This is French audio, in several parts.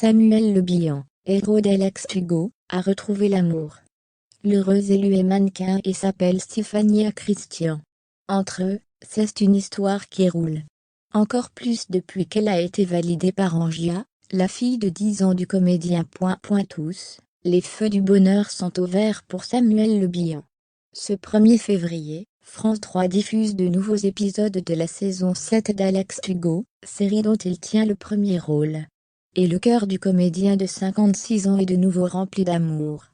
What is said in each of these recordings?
Samuel Le Bihan, héros d'Alex Hugo, a retrouvé l'amour. L'heureuse élue est mannequin et s'appelle Stéphania Christian. Entre eux, c'est une histoire qui roule. Encore plus depuis qu'elle a été validée par Angia, la fille de 10 ans du comédien. Tous, les feux du bonheur sont au vert pour Samuel Le Bihan. Ce 1er février, France 3 diffuse de nouveaux épisodes de la saison 7 d'Alex Hugo, série dont il tient le premier rôle. Et le cœur du comédien de 56 ans est de nouveau rempli d'amour.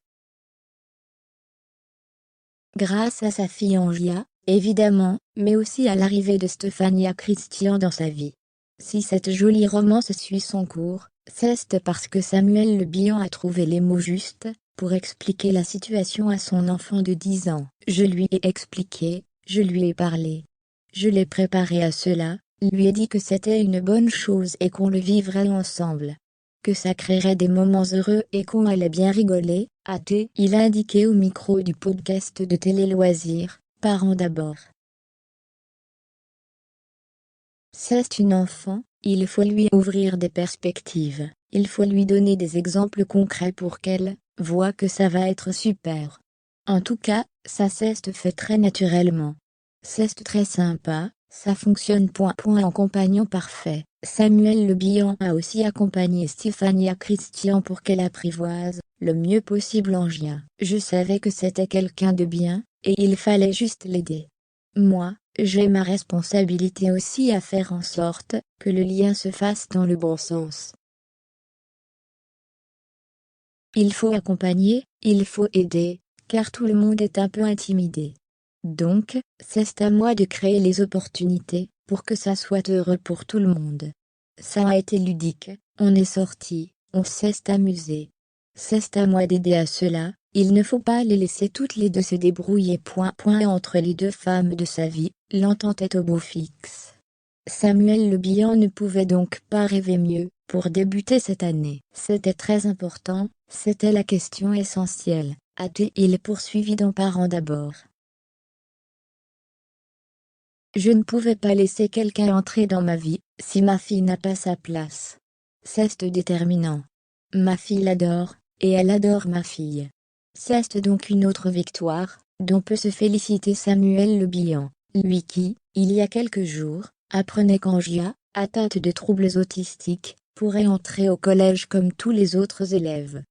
Grâce à sa fille Angia, évidemment, mais aussi à l'arrivée de Stéphania Christian dans sa vie. Si cette jolie romance suit son cours, c'est parce que Samuel Le Bihan a trouvé les mots justes pour expliquer la situation à son enfant de 10 ans. Je lui ai expliqué, je lui ai parlé. Je l'ai préparé à cela, lui ai dit que c'était une bonne chose et qu'on le vivrait ensemble. Que ça créerait des moments heureux et qu'on allait bien rigoler, il a indiqué au micro du podcast de Télé Loisirs, Parents d'abord. C'est une enfant, il faut lui ouvrir des perspectives, il faut lui donner des exemples concrets pour qu'elle voit que ça va être super. En tout cas, ça s'est fait très naturellement. C'est très sympa, ça fonctionne. En compagnon parfait, Samuel Le Bihan a aussi accompagné Stéphania Christian pour qu'elle apprivoise le mieux possible Angia. Je savais que c'était quelqu'un de bien, et il fallait juste l'aider. Moi, j'ai ma responsabilité aussi à faire en sorte que le lien se fasse dans le bon sens. Il faut accompagner, il faut aider, car tout le monde est un peu intimidé. Donc, c'est à moi de créer les opportunités pour que ça soit heureux pour tout le monde. Ça a été ludique, on est sortis, on s'est amusé. C'est à moi d'aider à cela, il ne faut pas les laisser toutes les deux se débrouiller. Entre les deux femmes de sa vie, l'entente est au beau fixe. Samuel Le Bihan ne pouvait donc pas rêver mieux pour débuter cette année. C'était très important, c'était la question essentielle, a-t-il poursuivi dans Parents d'abord. Je ne pouvais pas laisser quelqu'un entrer dans ma vie, si ma fille n'a pas sa place. C'est déterminant. Ma fille l'adore, et elle adore ma fille. C'est donc une autre victoire, dont peut se féliciter Samuel Le Bihan, lui qui, il y a quelques jours, apprenait qu'Angia, atteinte de troubles autistiques, pourrait entrer au collège comme tous les autres élèves.